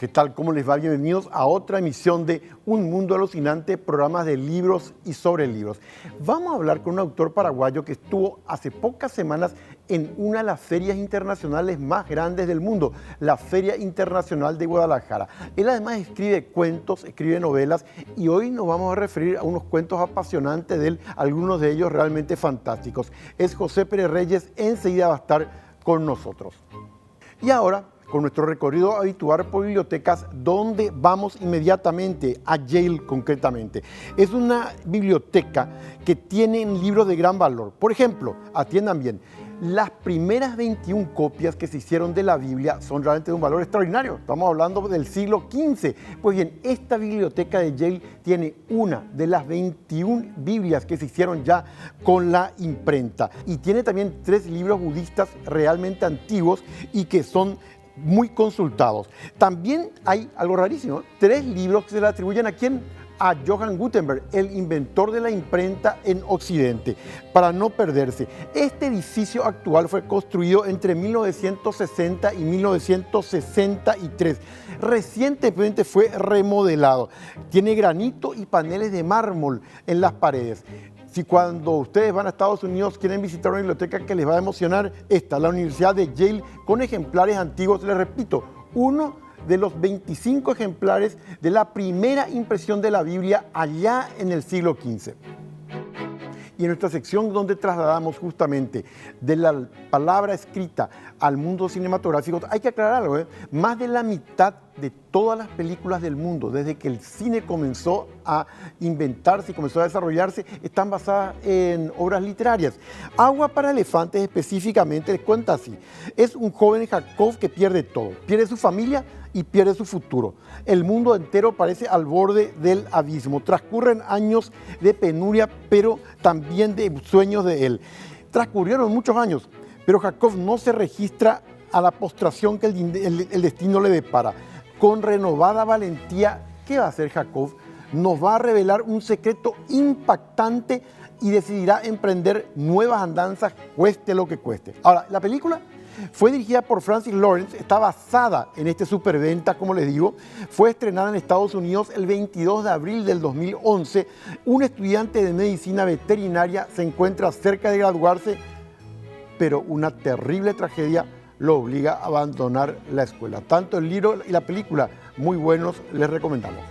¿Qué tal? ¿Cómo les va? Bienvenidos a otra emisión de Un Mundo Alucinante, programas de libros y sobre libros. Vamos a hablar con un autor paraguayo que estuvo hace pocas semanas en una de las ferias internacionales más grandes del mundo, la Feria Internacional de Guadalajara. Él además escribe cuentos, escribe novelas y hoy nos vamos a referir a unos cuentos apasionantes de él, algunos de ellos realmente fantásticos. Es José Pérez Reyes, enseguida va a estar con nosotros. Y ahora, con nuestro recorrido habitual por bibliotecas, donde vamos inmediatamente a Yale concretamente. Es una biblioteca que tiene libros de gran valor. Por ejemplo, atiendan bien, las primeras 21 copias que se hicieron de la Biblia son realmente de un valor extraordinario. Estamos hablando del siglo XV. Pues bien, esta biblioteca de Yale tiene una de las 21 Biblias que se hicieron ya con la imprenta. Y tiene también 3 libros budistas realmente antiguos y que son muy consultados. También hay algo rarísimo, 3 libros que se le atribuyen ¿a quién? A Johann Gutenberg, el inventor de la imprenta en Occidente, para no perderse. Este edificio actual fue construido entre 1960 y 1963. Recientemente fue remodelado. Tiene granito y paneles de mármol en las paredes. Si cuando ustedes van a Estados Unidos quieren visitar una biblioteca que les va a emocionar, esta, la Universidad de Yale, con ejemplares antiguos, les repito, uno de los 25 ejemplares de la primera impresión de la Biblia allá en el siglo XV. Y en nuestra sección donde trasladamos justamente de la palabra escrita al mundo cinematográfico, hay que aclarar algo, más de la mitad de todas las películas del mundo, desde que el cine comenzó a inventarse y comenzó a desarrollarse, están basadas en obras literarias. Agua para elefantes específicamente les cuenta así. Es un joven Jacob que pierde todo, pierde su familia y pierde su futuro. El mundo entero parece al borde del abismo. Transcurren años de penuria, pero también de sueños de él. Transcurrieron muchos años, pero Jacob no se registra a la postración que el destino le depara. Con renovada valentía, ¿qué va a hacer Jacob? Nos va a revelar un secreto impactante y decidirá emprender nuevas andanzas, cueste lo que cueste. Ahora, la película fue dirigida por Francis Lawrence, está basada en este superventa, como les digo. Fue estrenada en Estados Unidos el 22 de abril del 2011. Un estudiante de medicina veterinaria se encuentra cerca de graduarse, pero una terrible tragedia lo obliga a abandonar la escuela. Tanto el libro y la película, muy buenos, les recomendamos.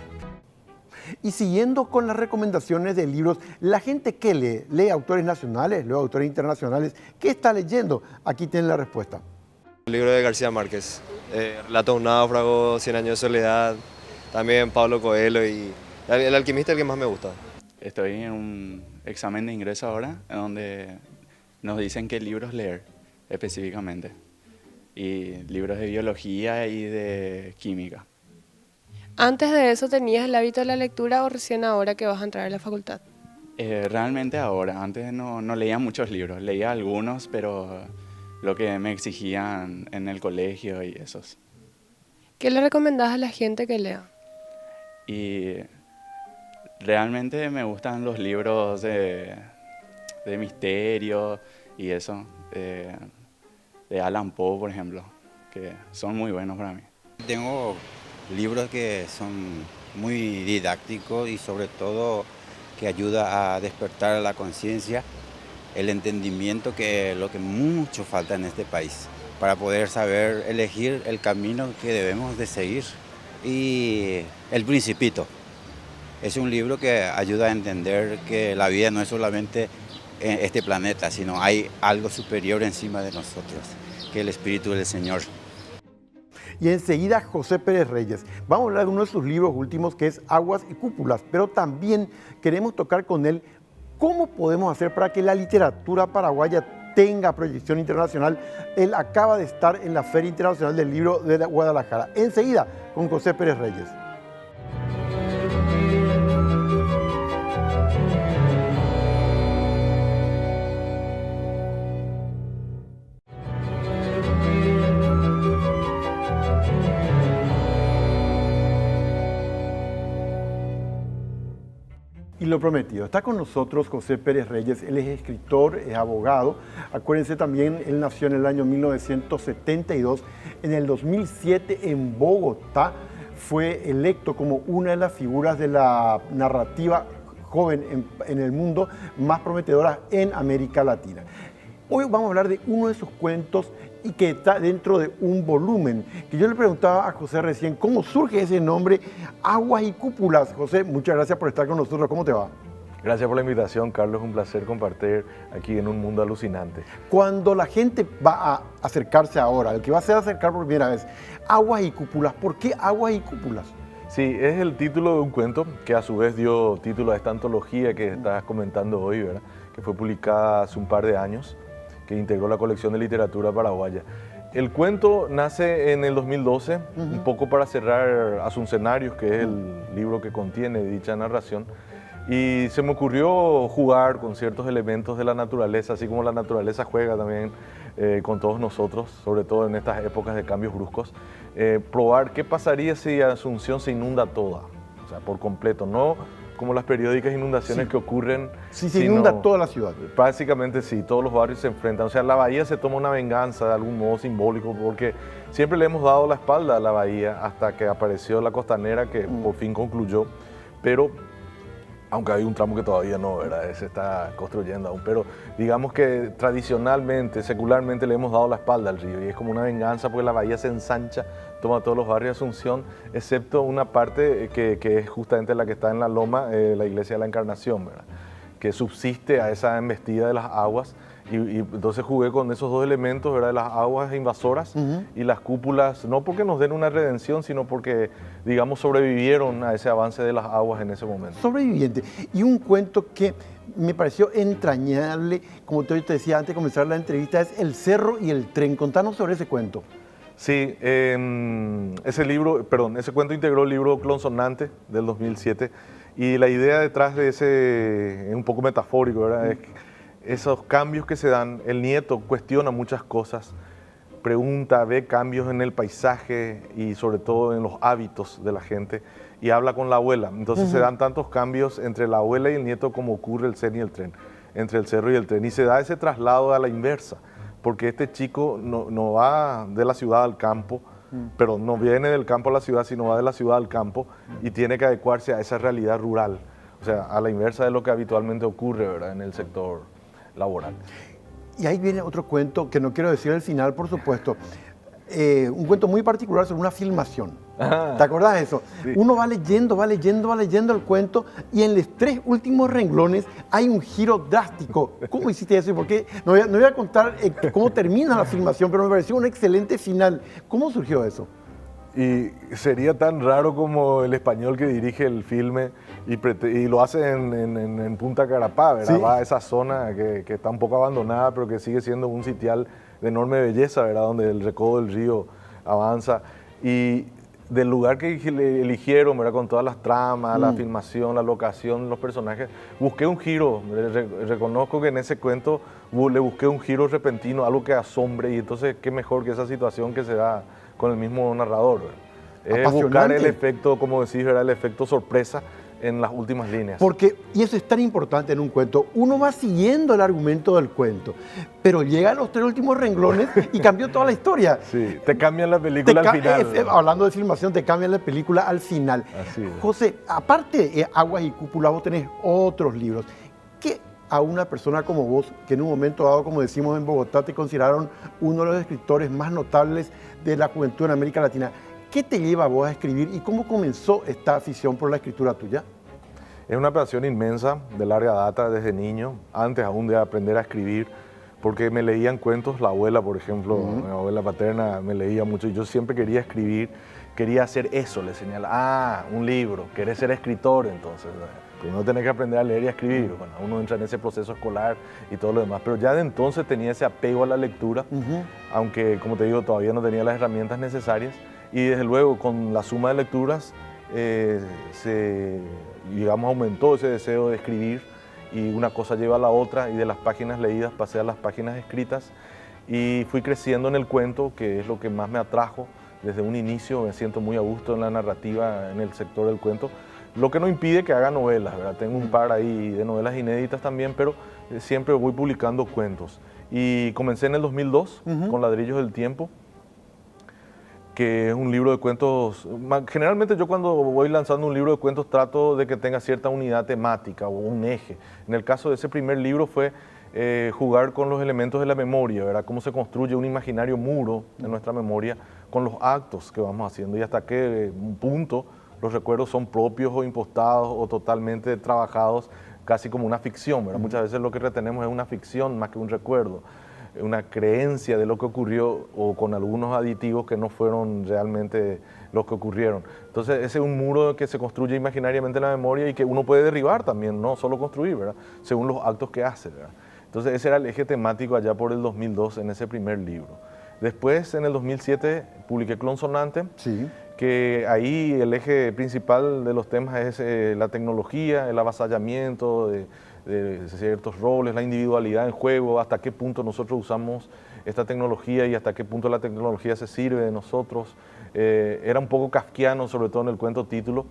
Y siguiendo con las recomendaciones de libros, la gente que lee autores nacionales, lee autores internacionales, ¿qué está leyendo? Aquí tienen la respuesta. El libro de García Márquez, Relatos de un náufrago, 100 años de soledad, también Pablo Coelho y El alquimista, el que más me gusta. Estoy en un examen de ingreso ahora, en donde nos dicen qué libros leer específicamente, y libros de biología y de química. ¿Antes de eso tenías el hábito de la lectura o recién ahora que vas a entrar a la facultad? Realmente ahora, antes no leía muchos libros, leía algunos, pero lo que me exigían en el colegio y esos. ¿Qué le recomendás a la gente que lea? Y realmente me gustan los libros de misterio y eso, de Alan Poe, por ejemplo, que son muy buenos para mí. Tengo libros que son muy didácticos y sobre todo que ayuda a despertar la conciencia, el entendimiento, que es lo que mucho falta en este país, para poder saber elegir el camino que debemos de seguir. Y El Principito es un libro que ayuda a entender que la vida no es solamente en este planeta, sino hay algo superior encima de nosotros, que es el Espíritu del Señor. Y enseguida José Pérez Reyes. Vamos a hablar de uno de sus libros últimos, que es Aguas y Cúpulas, pero también queremos tocar con él cómo podemos hacer para que la literatura paraguaya tenga proyección internacional. Él acaba de estar en la Feria Internacional del Libro de Guadalajara. Enseguida con José Pérez Reyes. Y lo prometido, está con nosotros José Pérez Reyes, él es escritor, es abogado. Acuérdense también, él nació en el año 1972, en el 2007 en Bogotá, fue electo como una de las figuras de la narrativa joven en el mundo más prometedoras en América Latina. Hoy vamos a hablar de uno de sus cuentos y que está dentro de un volumen, que yo le preguntaba a José recién, ¿cómo surge ese nombre, Aguas y Cúpulas? José, muchas gracias por estar con nosotros, ¿cómo te va? Gracias por la invitación, Carlos, un placer compartir aquí en un mundo alucinante. Cuando la gente va a acercarse ahora, el que va a ser acercar por primera vez, Aguas y Cúpulas, ¿por qué Aguas y Cúpulas? Sí, es el título de un cuento que a su vez dio título a esta antología que estás comentando hoy, ¿verdad? Que fue publicada hace un par de años, que integró la colección de literatura paraguaya. El cuento nace en el 2012, un poco para cerrar Asuncenarios, que es el libro que contiene dicha narración, y se me ocurrió jugar con ciertos elementos de la naturaleza, así como la naturaleza juega también con todos nosotros, sobre todo en estas épocas de cambios bruscos, probar qué pasaría si Asunción se inunda toda, o sea, por completo, no como las periódicas inundaciones que ocurren. Si se inunda toda la ciudad. Básicamente sí, todos los barrios se enfrentan. O sea, la bahía se toma una venganza de algún modo simbólico porque siempre le hemos dado la espalda a la bahía hasta que apareció la costanera que por fin concluyó. Pero, aunque hay un tramo que todavía no, ¿verdad? Se está construyendo aún. Pero digamos que tradicionalmente, secularmente le hemos dado la espalda al río y es como una venganza porque la bahía se ensancha, toma todos los barrios de Asunción, excepto una parte que es justamente la que está en la loma, la iglesia de la Encarnación, ¿verdad? Que subsiste a esa embestida de las aguas y entonces jugué con esos dos elementos, ¿verdad? De las aguas invasoras y las cúpulas, no porque nos den una redención, sino porque, digamos, sobrevivieron a ese avance de las aguas en ese momento. Sobreviviente. Y un cuento que me pareció entrañable, como te decía antes de comenzar la entrevista, es El Cerro y el Tren. Contanos sobre ese cuento. Sí, ese cuento integró el libro Clon Sonante del 2007 y la idea detrás de ese, es un poco metafórico, ¿verdad? Es que esos cambios que se dan, el nieto cuestiona muchas cosas, pregunta, ve cambios en el paisaje y sobre todo en los hábitos de la gente y habla con la abuela. Entonces se dan tantos cambios entre la abuela y el nieto como ocurre el CEN y el tren, entre el cerro y el tren y se da ese traslado a la inversa. Porque este chico no va de la ciudad al campo, pero no viene del campo a la ciudad, sino va de la ciudad al campo y tiene que adecuarse a esa realidad rural, o sea, a la inversa de lo que habitualmente ocurre, ¿verdad? En el sector laboral. Y ahí viene otro cuento que no quiero decir al final, por supuesto. Un cuento muy particular sobre una filmación. ¿Te acordás de eso? Sí. Uno va leyendo el cuento y en los 3 últimos renglones hay un giro drástico. ¿Cómo hiciste eso? Porque no voy a contar cómo termina la filmación, pero me pareció un excelente final. ¿Cómo surgió eso? Y sería tan raro como el español que dirige el filme y lo hace en Punta Carapá, ¿verdad? ¿Sí? Va a esa zona que está un poco abandonada, pero que sigue siendo un sitial de enorme belleza, ¿verdad? Donde el recodo del río avanza. Y del lugar que eligieron, ¿verdad? Con todas las tramas, la filmación, la locación, los personajes, busqué un giro. Reconozco que en ese cuento le busqué un giro repentino, algo que asombre, y entonces qué mejor que esa situación que se da con el mismo narrador, ¿verdad? Es buscar el efecto, como decís, ¿verdad? El efecto sorpresa en las últimas líneas. Porque, y eso es tan importante en un cuento, uno va siguiendo el argumento del cuento, pero llega a los 3 últimos renglones y cambió toda la historia. Sí, te cambian la película al final. Hablando de filmación, te cambian la película al final. Así es. José, aparte de Aguas y Cúpulas, vos tenés otros libros. ¿Qué a una persona como vos, que en un momento dado, como decimos en Bogotá, te consideraron uno de los escritores más notables de la juventud en América Latina, qué te lleva a vos a escribir y cómo comenzó esta afición por la escritura tuya? Es una pasión inmensa de larga data desde niño, antes aún de aprender a escribir, porque me leían cuentos, la abuela, por ejemplo, mi abuela paterna me leía mucho y yo siempre quería escribir, quería hacer eso, le señala, un libro, querés ser escritor, entonces, primero tenés que aprender a leer y a escribir, bueno, uno entra en ese proceso escolar y todo lo demás, pero ya de entonces tenía ese apego a la lectura, aunque, como te digo, todavía no tenía las herramientas necesarias, y desde luego con la suma de lecturas digamos, aumentó ese deseo de escribir y una cosa lleva a la otra y de las páginas leídas pasé a las páginas escritas y fui creciendo en el cuento, que es lo que más me atrajo desde un inicio. Me siento muy a gusto en la narrativa, en el sector del cuento, lo que no impide que haga novelas, ¿verdad? Tengo un par ahí de novelas inéditas también, pero siempre voy publicando cuentos. Y comencé en el 2002 con Ladrillos del Tiempo. que es un libro de cuentos. Generalmente yo cuando voy lanzando un libro de cuentos trato de que tenga cierta unidad temática o un eje. En el caso de ese primer libro fue jugar con los elementos de la memoria, ¿verdad? Cómo se construye un imaginario muro en nuestra memoria con los actos que vamos haciendo y hasta qué punto los recuerdos son propios o impostados o totalmente trabajados casi como una ficción, ¿verdad? Muchas veces lo que retenemos es una ficción más que un recuerdo, una creencia de lo que ocurrió o con algunos aditivos que no fueron realmente los que ocurrieron. Entonces ese es un muro que se construye imaginariamente en la memoria y que uno puede derribar también, no solo construir, ¿verdad? Según los actos que hace, ¿verdad? Entonces ese era el eje temático allá por el 2002 en ese primer libro. Después en el 2007 publiqué Clon Sonante, Sí. que ahí el eje principal de los temas es la tecnología, el avasallamiento de ciertos roles, la individualidad en juego, hasta qué punto nosotros usamos esta tecnología y hasta qué punto la tecnología se sirve de nosotros. Era un poco kafkiano, sobre todo en el cuento título,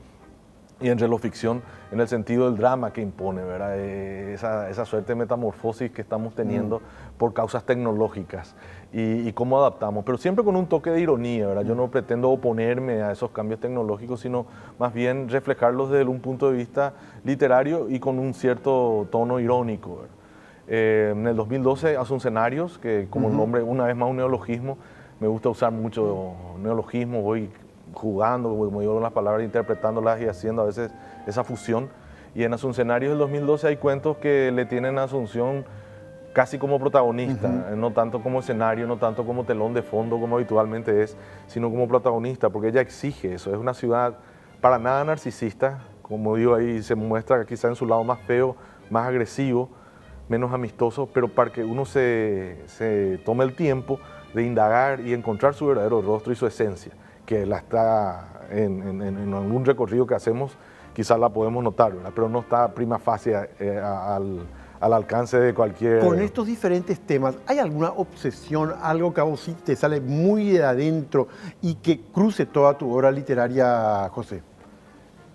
y en reloj ficción, en el sentido del drama que impone, ¿verdad? Esa suerte de metamorfosis que estamos teniendo por causas tecnológicas y cómo adaptamos, pero siempre con un toque de ironía, ¿verdad? Yo no pretendo oponerme a esos cambios tecnológicos, sino más bien reflejarlos desde un punto de vista literario y con un cierto tono irónico, ¿verdad? En el 2012, Asuncenarios, que como el nombre, una vez más un neologismo, me gusta usar mucho neologismo, voy jugando, como digo, las palabras, interpretándolas y haciendo a veces esa fusión. Y en Asuncenarios del 2012 hay cuentos que le tienen a Asunción casi como protagonista, no tanto como escenario, no tanto como telón de fondo como habitualmente es, sino como protagonista, porque ella exige eso. Es una ciudad para nada narcisista, como digo ahí, se muestra quizá en su lado más feo, más agresivo, menos amistoso, pero para que uno se tome el tiempo de indagar y encontrar su verdadero rostro y su esencia, que la está en algún recorrido que hacemos, quizás la podemos notar, ¿verdad? Pero no está prima facie al alcance de cualquier... Con estos diferentes temas, ¿hay alguna obsesión, algo que a vos sí te sale muy de adentro y que cruce toda tu obra literaria, José?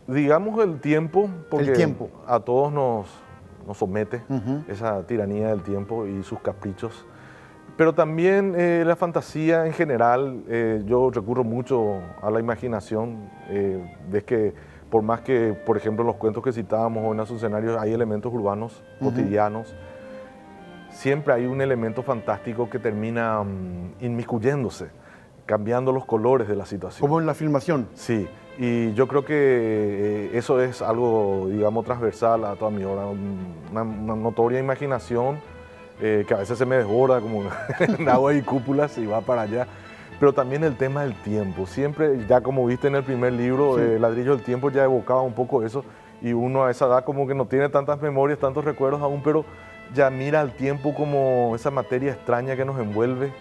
Digamos el tiempo, porque El tiempo. a todos nos somete esa tiranía del tiempo y sus caprichos. Pero también la fantasía en general, yo recurro mucho a la imaginación. Ves que por más que, por ejemplo, en los cuentos que citábamos o en esos escenarios hay elementos urbanos cotidianos, siempre hay un elemento fantástico que termina inmiscuyéndose, cambiando los colores de la situación. Como en la filmación. Sí, y yo creo que eso es algo, digamos, transversal a toda mi obra, una notoria imaginación que a veces se me desborda como en agua y cúpulas y va para allá. Pero también el tema del tiempo. Siempre, ya como viste en el primer libro, Ladrillo del Tiempo ya evocaba un poco eso. Y uno a esa edad como que no tiene tantas memorias, tantos recuerdos aún, pero ya mira al tiempo como esa materia extraña que nos envuelve,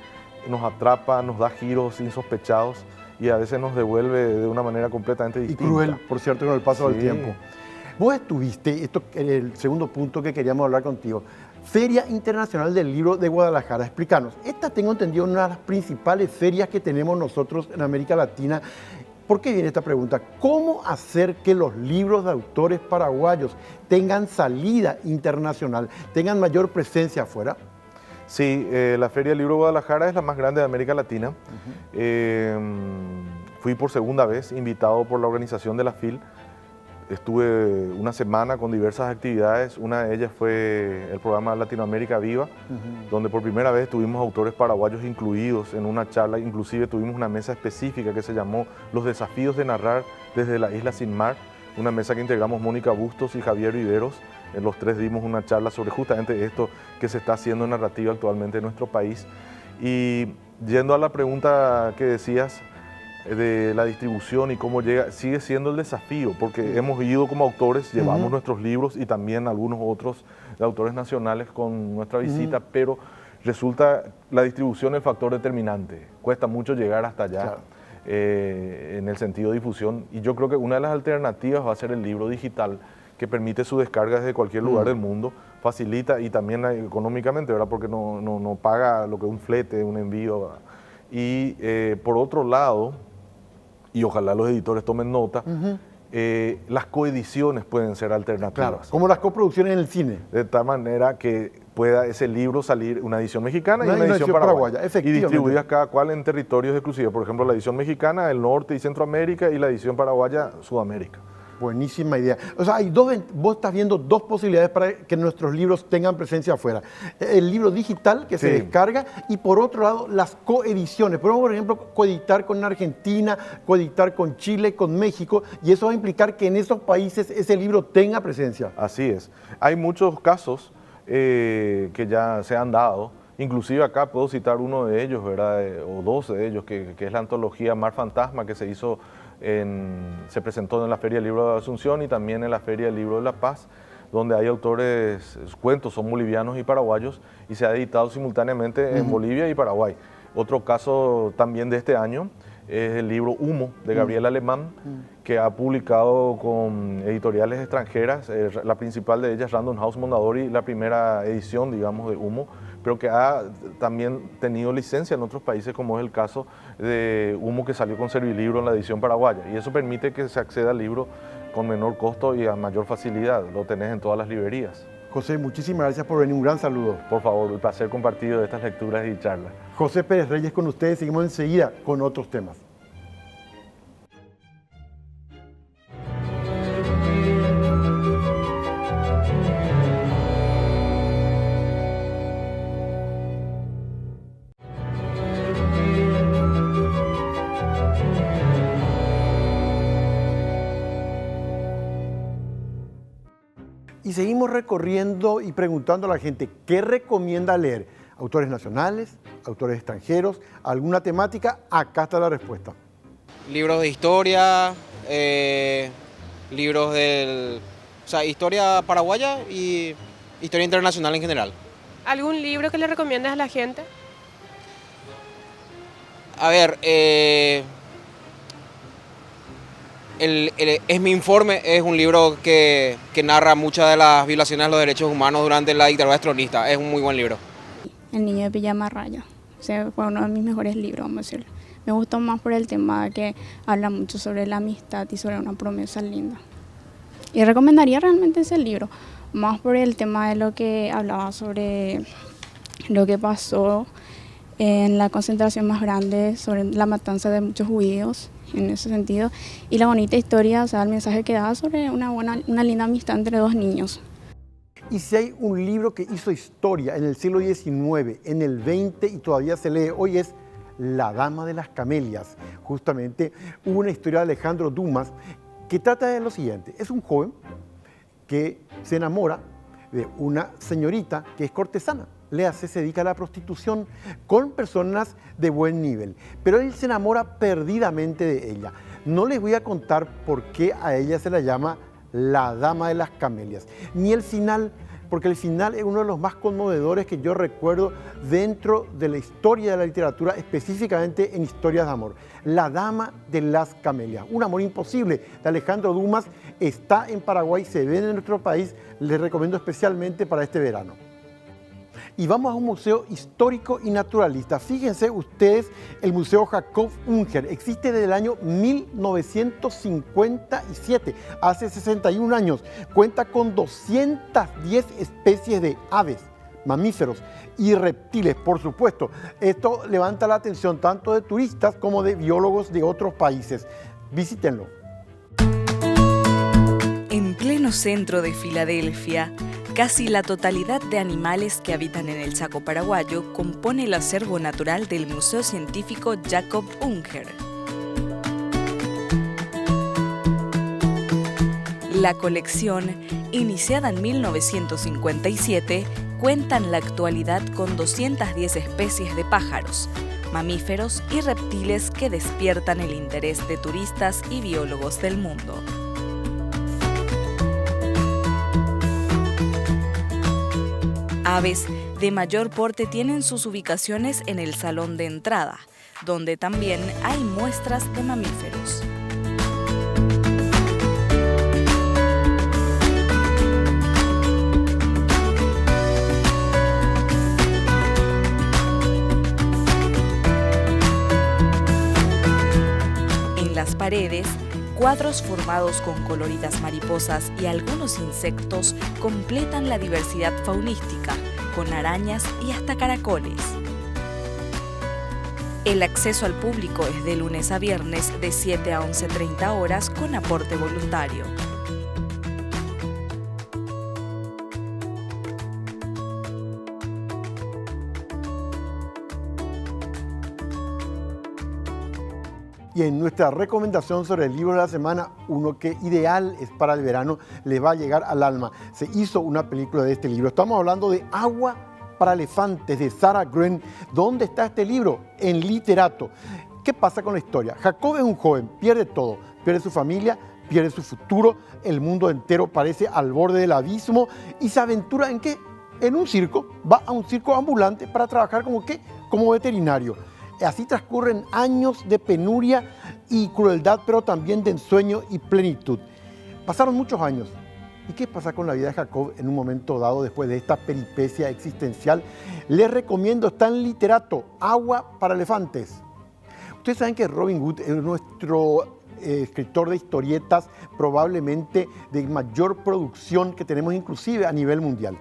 nos atrapa, nos da giros insospechados y a veces nos devuelve de una manera completamente distinta. Y cruel, por cierto, con el paso del Sí. tiempo. Vos estuviste, esto es el segundo punto que queríamos hablar contigo, Feria Internacional del Libro de Guadalajara. Explícanos, esta tengo entendido una de las principales ferias que tenemos nosotros en América Latina. ¿Por qué viene esta pregunta? ¿Cómo hacer que los libros de autores paraguayos tengan salida internacional, tengan mayor presencia afuera? Sí, la Feria del Libro de Guadalajara es la más grande de América Latina. Fui por segunda vez invitado por la organización de la FIL. Estuve una semana con diversas actividades. Una de ellas fue el programa Latinoamérica Viva, donde por primera vez tuvimos autores paraguayos incluidos en una charla. Inclusive tuvimos una mesa específica que se llamó Los desafíos de narrar desde la isla sin mar. Una mesa que integramos Mónica Bustos y Javier Viveros. Los tres dimos una charla sobre justamente esto que se está haciendo en narrativa actualmente en nuestro país. Y yendo a la pregunta que decías de la distribución y cómo llega, sigue siendo el desafío, porque hemos ido como autores, llevamos nuestros libros y también algunos otros de autores nacionales con nuestra visita, pero resulta la distribución el factor determinante. Cuesta mucho llegar hasta allá. Claro. En el sentido de difusión, y yo creo que una de las alternativas va a ser el libro digital, que permite su descarga desde cualquier lugar del mundo, facilita y también económicamente, ¿verdad? Porque no paga lo que un flete, un envío, ¿verdad? Y por otro lado, y ojalá los editores tomen nota, las coediciones pueden ser alternativas. Claro, como las coproducciones en el cine. De tal manera que pueda ese libro salir una edición mexicana y Una una edición paraguaya, y efectivamente. distribuidas cada cual en territorios exclusivos. Por ejemplo, la edición mexicana, el norte y Centroamérica, y la edición paraguaya, Sudamérica. Buenísima idea. O sea, vos estás viendo dos posibilidades para que nuestros libros tengan presencia afuera. El libro digital que se Sí. descarga y por otro lado las coediciones. Podemos, por ejemplo, coeditar con Argentina, coeditar con Chile, con México, y eso va a implicar que en esos países ese libro tenga presencia. Así es. Hay muchos casos que ya se han dado. Inclusive acá puedo citar uno de ellos, ¿verdad? O dos de ellos, que es la antología Mar Fantasma, que se presentó en la Feria del Libro de Asunción y también en la Feria del Libro de La Paz, donde hay autores, sus cuentos son bolivianos y paraguayos, y se ha editado simultáneamente en Bolivia y Paraguay. Otro caso también de este año es el libro Humo, de Gabriel Alemán, que ha publicado con editoriales extranjeras, la principal de ellas, Random House Mondadori, la primera edición, digamos, de Humo, pero que ha también tenido licencia en otros países, como es el caso de Humo, que salió con Servilibro en la edición paraguaya, y eso permite que se acceda al libro con menor costo y a mayor facilidad. Lo tenés en todas las librerías. José, muchísimas gracias por venir. Un gran saludo. Por favor, el placer compartido de estas lecturas y charlas. José Pérez Reyes con ustedes. Seguimos enseguida con otros temas. Y seguimos recorriendo y preguntando a la gente qué recomienda leer. Autores nacionales, autores extranjeros, alguna temática. Acá está la respuesta. Libros de historia, libros historia paraguaya y historia internacional en general. ¿Algún libro que le recomiendas a la gente? A ver, Es mi informe, es un libro que narra muchas de las violaciones a los derechos humanos durante la dictadura estronista. Es un muy buen libro. El niño de pijama raya. O sea, fue uno de mis mejores libros, vamos a decirlo. Me gustó más por el tema que habla mucho sobre la amistad y sobre una promesa linda. Y recomendaría realmente ese libro, más por el tema de lo que hablaba sobre lo que pasó en la concentración más grande, sobre la matanza de muchos judíos, en ese sentido, y la bonita historia, o sea, el mensaje que daba sobre una linda amistad entre dos niños. Y si hay un libro que hizo historia en el siglo XIX, en el XX y todavía se lee hoy, es La Dama de las Camelias. Justamente una historia de Alejandro Dumas que trata de lo siguiente. Es un joven que se enamora de una señorita que es cortesana. Se dedica a la prostitución con personas de buen nivel, pero él se enamora perdidamente de ella. No les voy a contar por qué a ella se la llama la Dama de las Camelias, ni el final, porque el final es uno de los más conmovedores que yo recuerdo dentro de la historia de la literatura, específicamente en historias de amor. La Dama de las Camelias, un amor imposible de Alejandro Dumas, está en Paraguay, se ve en nuestro país, les recomiendo especialmente para este verano. Y vamos a un museo histórico y naturalista. Fíjense ustedes, el Museo Jacob Unger existe desde el año 1957, hace 61 años. Cuenta con 210 especies de aves, mamíferos y reptiles, por supuesto. Esto levanta la atención tanto de turistas como de biólogos de otros países. Visítenlo. En pleno centro de Filadelfia, casi la totalidad de animales que habitan en el Chaco paraguayo compone el acervo natural del Museo Científico Jacob Unger. La colección, iniciada en 1957, cuenta en la actualidad con 210 especies de pájaros, mamíferos y reptiles que despiertan el interés de turistas y biólogos del mundo. Aves de mayor porte tienen sus ubicaciones en el salón de entrada, donde también hay muestras de mamíferos. En las paredes, cuadros formados con coloridas mariposas y algunos insectos completan la diversidad faunística, con arañas y hasta caracoles. El acceso al público es de lunes a viernes de 7 a 11:30 horas con aporte voluntario. Y en nuestra recomendación sobre el libro de la semana, uno que ideal es para el verano, le va a llegar al alma. Se hizo una película de este libro. Estamos hablando de Agua para elefantes, de Sarah Green. ¿Dónde está este libro? En Literato. ¿Qué pasa con la historia? Jacob es un joven, pierde todo, pierde su familia, pierde su futuro, el mundo entero parece al borde del abismo y se aventura ¿en qué? En un circo, va a un circo ambulante para trabajar como ¿qué? Como veterinario. Así transcurren años de penuria y crueldad, pero también de ensueño y plenitud. Pasaron muchos años. ¿Y qué pasa con la vida de Jacob en un momento dado después de esta peripecia existencial? Les recomiendo, está en Literato, Agua para elefantes. Ustedes saben que Robin Hood es nuestro escritor de historietas probablemente de mayor producción que tenemos inclusive a nivel mundial.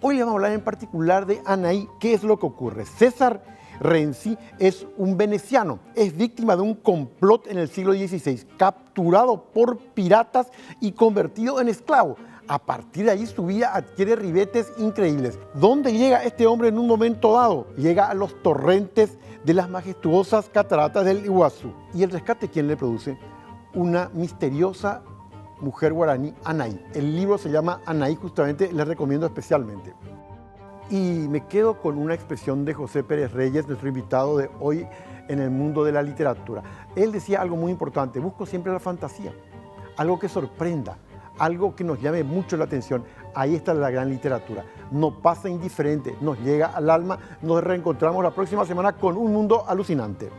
Hoy les vamos a hablar en particular de Anaí. ¿Qué es lo que ocurre? César Renzi es un veneciano, es víctima de un complot en el siglo XVI, capturado por piratas y convertido en esclavo. A partir de ahí su vida adquiere ribetes increíbles. ¿Dónde llega este hombre en un momento dado? Llega a los torrentes de las majestuosas cataratas del Iguazú. ¿Y el rescate quién le produce? Una misteriosa mujer guaraní, Anaí. El libro se llama Anaí, justamente les recomiendo especialmente. Y me quedo con una expresión de José Pérez Reyes, nuestro invitado de hoy en el mundo de la literatura. Él decía algo muy importante: busco siempre la fantasía, algo que sorprenda, algo que nos llame mucho la atención. Ahí está la gran literatura. No pasa indiferente, nos llega al alma. Nos reencontramos la próxima semana con un mundo alucinante.